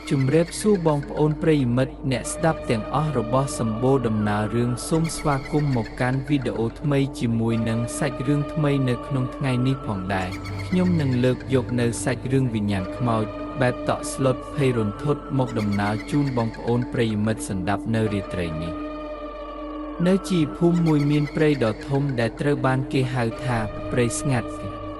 ជំរាបសួរបងប្អូនប្រិយមិត្តអ្នកស្ដាប់ទាំងអស់របស់សម្បូរដំណើររឿងសូមស្វាគមន៍មកកាន់វីដេអូថ្មីជាមួយនឹងសាច់រឿងថ្មីនៅក្នុងថ្ងៃនេះផងដែរខ្ញុំនឹងលើកយកនៅសាច់រឿងវិញ្ញាណខ្មោចបែបតក់ស្លុតភ័យរន្ធត់មកដំណើរជូនបងប្អូនប្រិយមិត្តសន្តាប់នៅរាត្រីនេះនៅជាភូមិមួយមានព្រៃដ៏ធំដែលត្រូវបានគេហៅថាព្រៃស្ងាត់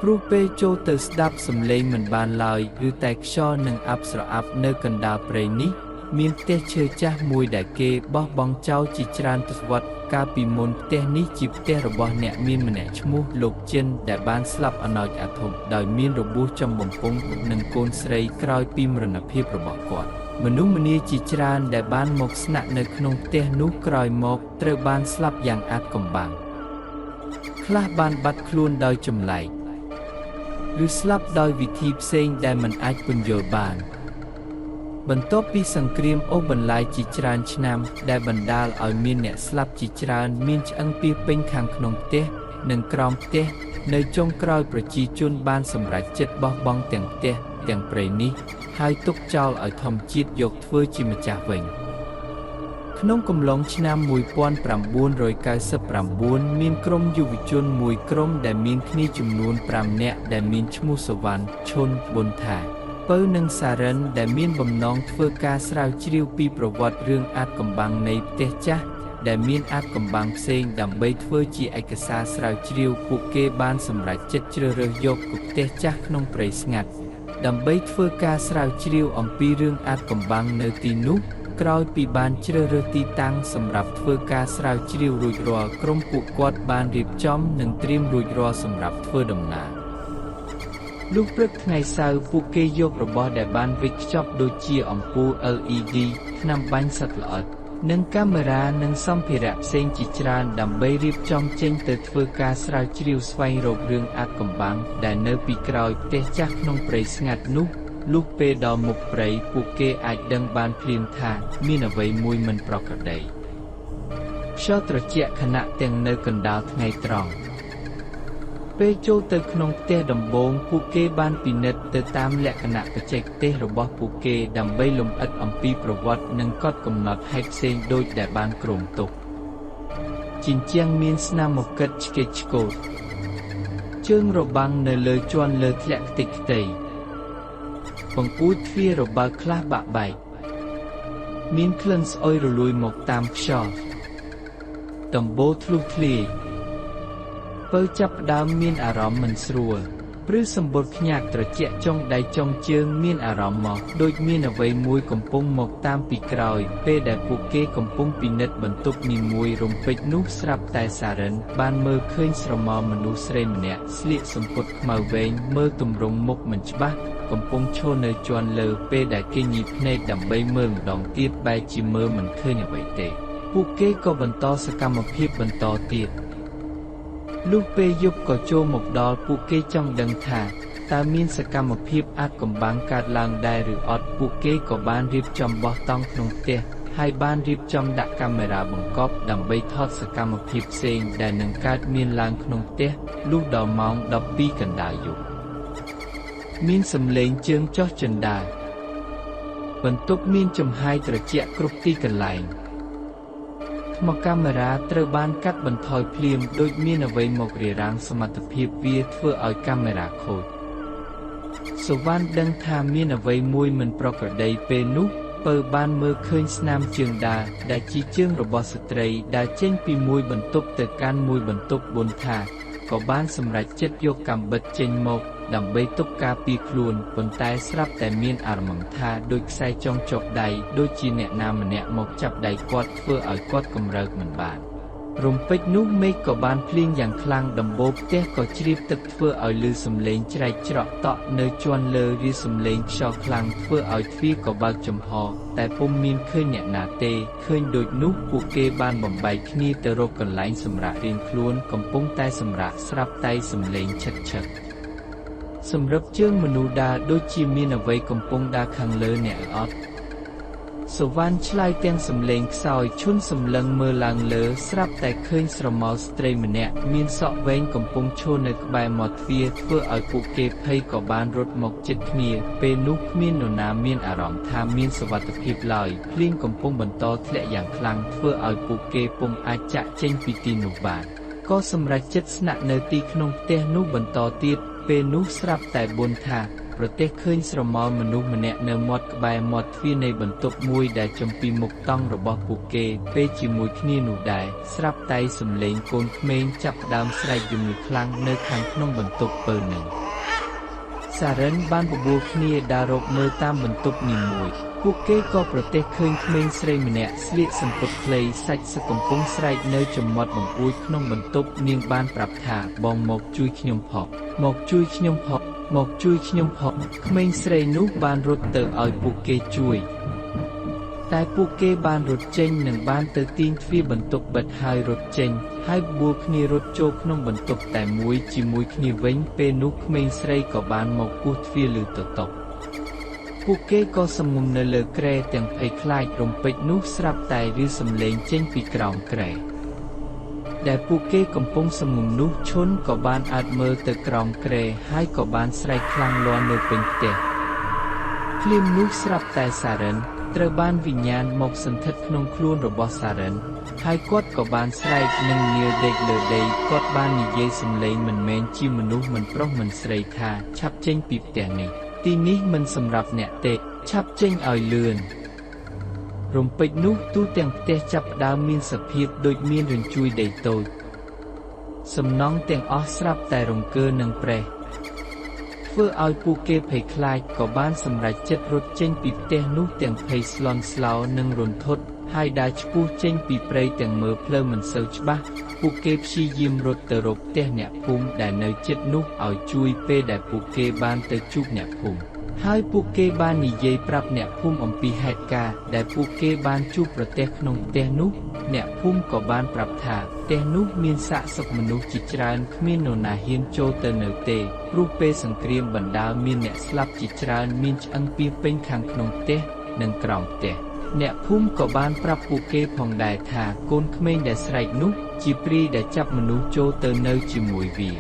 ព្រោះពេលចូលទៅស្ដាប់សំឡេងមិនបានឡើយឬតែខ្យល់នឹងអាប់ស្រអាប់នៅកណ្ដាលព្រៃនេះមានផ្ទះឈើចាស់មួយដែលគេបោះបង់ចោលជាច្រើនទសវត្សរ៍កាលពីមុនផ្ទះនេះជាផ្ទះរបស់អ្នកមានម្នាក់ឈ្មោះលោកចិនដែលបានស្លាប់អនោចអាធំដោយមានរបួសចំបំពង់និងកូនស្រីក្រោយពីមរណភាពរបស់គាត់មនុស្សម្នាជាច្រើនដែលបានមកស្នាក់នៅក្នុងផ្ទះនោះក្រោយមកត្រូវបានស្លាប់យ៉ាងអាថ៌កំបាំងខ្លះបានបាត់ខ្លួនដោយចម្លែកឬស្លាប់ដោយវិធីផ្សេងដែលមិនអាចពន្យល់បានបន្ទាប់ពីសង្គ្រាមអូសបន្លាយជាច្រើនឆ្នាំដែលបណ្ដាលឲ្យមានអ្នកស្លាប់ជាច្រើនមានឆ្អឹងពាសពេញខាងក្នុងផ្ទះនិងក្រោមផ្ទះនៅចុងក្រោយប្រជាជនបានសម្រេចចិត្តបោះបង់ទាំងផ្ទះទាំងព្រៃនេះហើយទុកចោលឲ្យធម្មជាតិយកធ្វើជាម្ចាស់វិញក្នុងកំឡុងឆ្នាំ1999មានក្រុមយុវជនមួយក្រុមដែលមានគ្នាចំនួន5នាក់ដែលមានឈ្មោះសវណ្ណឈុនប៊ុនថាពៅនិងសារ៉ិនដែលមានបំណងធ្វើការស្រាវជ្រាវពីប្រវត្តិរឿងអាថ៌កំបាំងនៃផ្ទះចាស់ដែលមានអាថ៌កំបាំងផ្សេងដើម្បីធ្វើជាឯកសារស្រាវជ្រាវពួកគេបានសម្រេចចិត្តជ្រើសរើសយកផ្ទះចាស់ក្នុងព្រៃស្ងាត់ដើម្បីធ្វើការស្រាវជ្រាវអំពីរឿងអាថ៌កំបាំងនៅទីនោះក្រោយពីបានជ្រើសរើសទីតាំងសម្រាប់ធ្វើការស្រាវជ្រាវរួចរាល់ក្រុមពួកគាត់បានរៀបចំនិងត្រៀមរួចរាល់សម្រាប់ធ្វើដំណើរលុះព្រឹកថ្ងៃសៅរ៍ពួកគេយករបស់ដែលបានវេចខ្ចប់ដូចជាអំពូល LED ថ្នាំបាញ់សត្វល្អិតនិងកាមេរ៉ានិងសម្ភារៈផ្សេងជាច្រើនដើម្បីរៀបចំចេញទៅធ្វើការស្រាវជ្រាវស្វែងរករឿងអាថ៌កំបាំងដែលនៅពីក្រោយផ្ទះចាស់ក្នុងព្រៃស្ងាត់នោះលុះពេលដល់មុខព្រៃពួកគេអាចដឹងបានភ្លាមថាមានអ្វីមួយមិនប្រក្រតីខ្យល់ត្រជាក់ខណៈទាំងនៅកណ្ដាលថ្ងៃត្រង់ពេលចូលទៅក្នុងផ្ទះដំបូងពួកគេបានពិនិត្យទៅតាមលក្ខណៈបច្ចេកទេសរបស់ពួកគេដើម្បីលម្អិតអំពីប្រវត្តិនិងកត់កំណត់ហេតុផ្សេងដូចដែលបានគ្រោងទុកជញ្ជាំងមានស្នាមមកិតឆ្កេតឆ្កូតជើងរបាំងនៅលើជាន់លើធ្លាក់ខ្ទេចខ្ទីបង្អួចទ្វាររបើកខ្លះបាក់បែកមានក្លិនស្អុយរលួយមកតាមខ្យល់ដំបូលធ្លុះធ្លាយពៅចាប់ផ្ដើមមានអារម្មណ៍មិនស្រួលព្រឺសម្បុរខ្ញាក់ត្រជាក់ចុងដៃចុងជើងមានអារម្មណ៍មកដូចមានអ្វីមួយកំពុងមកតាមពីក្រោយពេលដែលពួកគេកំពុងពិនិត្យបន្ទប់នីមួយរំពេចនោះស្រាប់តែសារ៉ិនបានមើលឃើញស្រមោលមនុស្សស្រីម្នាក់ស្លៀកសំពត់ខ្មៅវែងមើលទម្រង់មុខមិនច្បាស់កំពុងឈរនៅជាន់លើពេលដែលគេញីភ្នែកដើម្បីមើលម្ដងទៀតបែរជាមើលមិនឃើញអ្វីទេពួកគេក៏បន្តសកម្មភាពបន្តទៀតលុះពេលយប់ក៏ចូលមកដល់ពួកគេចង់ដឹងថាតើមានសកម្មភាពអាថ៌កំបាំងកើតឡើងដែរឬអត់ពួកគេក៏បានរៀបចំបោះតង់ក្នុងផ្ទះហើយបានរៀបចំដាក់កាមេរ៉ាបង្កប់ដើម្បីថតសកម្មភាពផ្សេងដែលនឹងកើតមានឡើងក្នុងផ្ទះលុះដល់ម៉ោង12កណ្ដាលយប់មានសំឡេងជើងចុះជណ្ដើរបន្ទប់មានចំហាយត្រជាក់គ្រប់ទីកន្លែងថ្មកាមេរ៉ាត្រូវបានកាត់បន្ថយភ្លាមដូចមានអ្វីមករារាំងសមត្ថភាពវាធ្វើឲ្យកាមេរ៉ាខូចសុវណ្ណដឹងថាមានអ្វីមួយមិនប្រក្រតីពេលនោះពៅបានមើលឃើញស្នាមជើងដើរដែលជាជើងរបស់ស្ត្រីដែលចេញពីមួយបន្ទប់ទៅកាន់មួយបន្ទប់ប៊ុនថាក៏បានសម្រេចចិត្តយកកាំបិតចេញមកដើម្បីទប់ការពារខ្លួនប៉ុន្តែស្រាប់តែមានអារម្មណ៍ថាដូចខ្សែចងចុកដៃដូចជាអ្នកណាម្នាក់មកចាប់ដៃគាត់ធ្វើឲ្យគាត់កម្រើកមិនបានរំពេចនោះមេឃក៏បានភ្លៀងយ៉ាងខ្លាំងដំបូលផ្ទះក៏ជ្រាបទឹកធ្វើឲ្យឮសំឡេងច្រែកច្រកតក់នៅជាន់លើរាសំឡេងខ្យល់ខ្លាំងធ្វើឲ្យទ្វារក៏បើកចំហតែពុំមានឃើញអ្នកណាទេឃើញដូចនោះពួកគេបានបំបែកគ្នាទៅរកកន្លែងសម្រាករៀងខ្លួនកំពុងតែសម្រាកស្រាប់តែសំឡេងឈិតឈិតសម្រាប់ជើងមនុស្សដើរដូចជាមានអ្វីកំពុងដើរខាងលើអ្នកអត់ សុវណ្ណឆ្លើយទាំងសំឡេងខ្សោយឈុនសម្លឹងមើលឡើងលើស្រាប់តែឃើញស្រមោលស្ត្រីម្នាក់មានសក់វែងកំពុងឈរនៅក្បែរមាត់ទ្វារធ្វើឲ្យពួកគេភ័យក៏បានរត់មកជិតគ្នាពេលនោះគ្មាននរណាមានអារម្មណ៍ថាមានសុវត្ថិភាពឡើយភ្លៀងកំពុងបន្តធ្លាក់យ៉ាងខ្លាំងធ្វើឲ្យពួកគេពុំអាចចាក់ចេញពីទីនោះបានក៏សម្រេចចិត្តស្នាក់នៅទីក្នុងផ្ទះនោះបន្តទៀតពេលនោះស្រាប់តែបួនថាប្រទេសឃើញស្រមោលមនុស្សម្នាក់នៅមាត់ក្បែរមាត់ទ្វារនៃបន្ទប់មួយដែលចំពីមុខតង់របស់ពួកគេពេលជាមួយគ្នានោះដែរស្រាប់តែសំឡេងកូនក្មេងចាប់ផ្ដើមស្រែកយំខ្លាំងនៅខាងក្នុងបន្ទប់ពើនឹងសារ៉ិនបានបបួលគ្នាដើររកមើលតាមបន្ទប់នីមួយពួកគេក៏ប្រទះឃើញក្មេងស្រីម្នាក់ស្លៀកសំពត់ខ្លីសាច់សកំពុងស្រែកនៅចំមាត់បង្អួចក្នុងបន្ទប់នាងបានប្រាប់ថាបងមកជួយខ្ញុំផងមកជួយខ្ញុំផងមកជួយខ្ញុំផងក្មេងស្រីនោះបានរត់ទៅឲ្យពួកគេជួយតែពួកគេបានរត់ចេញនិងបានទៅទាញទ្វារបន្ទប់បិទហើយរត់ចេញហើយបួលគ្នារត់ចូលក្នុងបន្ទប់តែមួយជាមួយគ្នាវិញពេលនោះក្មេងស្រីក៏បានមកគោះទ្វារលើតុតុពួកគេក៏សំងំនៅលើគ្រែទាំងភ័យខ្លាចរំពេចនោះស្រាប់តែឮសំឡេងចេញពីក្រោមគ្រែដែលពួកគេកំពុងសំងំនោះឈុនក៏បានអើតមើលទៅក្រោមគ្រែហើយក៏បានស្រែកខ្លាំងលាន់នៅពេញផ្ទះភ្លាមនោះស្រាប់តែសារ៉ិនត្រូវបានវិញ្ញាណមកសន្ធិដ្ឋក្នុងខ្លួនរបស់សារ៉ិនហើយគាត់ក៏បានស្រែកនឹងងាយដេកលើដីគាត់បាននិយាយសំឡេងមិនមែនជាមនុស្សមិនប្រុសមិនស្រីថាឆាប់ចេញពីផ្ទះនេះទីនេះមិនសម្រាប់អ្នកទេឆាប់ចេញឲ្យលឿនរំពេចនោះទូទាំងផ្ទះចាប់ផ្ដើមមានសភាពដូចមានរញ្ជួយដីតូចសំណង់ទាំងអស់ស្រាប់តែរង្គើនឹងប្រេះធ្វើឲ្យពួកគេភ័យខ្លាចក៏បានសម្រេចចិត្តរត់ចេញពីផ្ទះនោះទាំងភ័យស្លន់ស្លោនិងរន្ធត់ហើយដើរឆ្ពោះចេញពីព្រៃទាំងមើលផ្លូវមិនសូវច្បាស់ពួកគេព្យាយាមរត់ទៅរកផ្ទះអ្នកភូមិដែលនៅជិតនោះឲ្យជួយពេលដែលពួកគេបានទៅជួបអ្នកភូមិហើយពួកគេបាននិយាយប្រាប់អ្នកភូមិអំពីហេតុការណ៍ដែលពួកគេបានជួបប្រទះក្នុងផ្ទះនោះអ្នកភូមិក៏បានប្រាប់ថាផ្ទះនោះមានសាកសពមនុស្សជាច្រើនគ្មាននរណាហ៊ានចូលទៅនៅទេព្រោះពេលសង្គ្រាមបណ្ដាលមានអ្នកស្លាប់ជាច្រើនមានឆ្អឹងពីពេញខាងក្នុងផ្ទះនិងក្រោមផ្ទះអ្នកភូមិក៏បានប្រាប់ពួកគេផងដែរថាកូនក្មេងដែលស្រែកនោះជាព្រាយដែលចាប់មនុស្សចូលទៅនៅជាមួយវា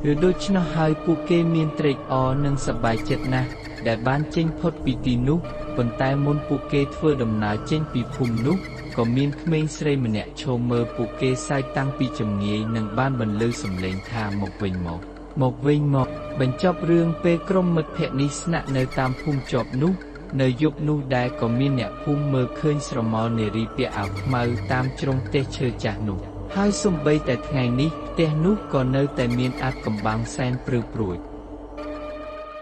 ឬដូច្នោះហើយពួកគេមានត្រេកអរនិងសប្បាយចិត្តណាស់ដែលបានចេញផុតពីទីនោះប៉ុន្តែមុនពួកគេធ្វើដំណើរចេញពីភូមិនោះក៏មានក្មេងស្រីម្នាក់ឈរមើលពួកគេសាយតាំងពីចម្ងាយនិងបានបន្លឺសំឡេងថាមកវិញមកបញ្ចប់រឿងពេលក្រុមមិត្តភក្តិនេះស្នាក់នៅតាមភូមិជាប់នោះនៅយប់នោះដែរក៏មានអ្នកភូមិមើលឃើញស្រមោលនារីពាក់អាវខ្មៅតាមជ្រុងផ្ទះឈើចាស់នោះហើយសូម្បីតែថ្ងៃនេះផ្ទះនោះក៏នៅតែមានអាថ៌កំបាំងសែនព្រឺព្រួច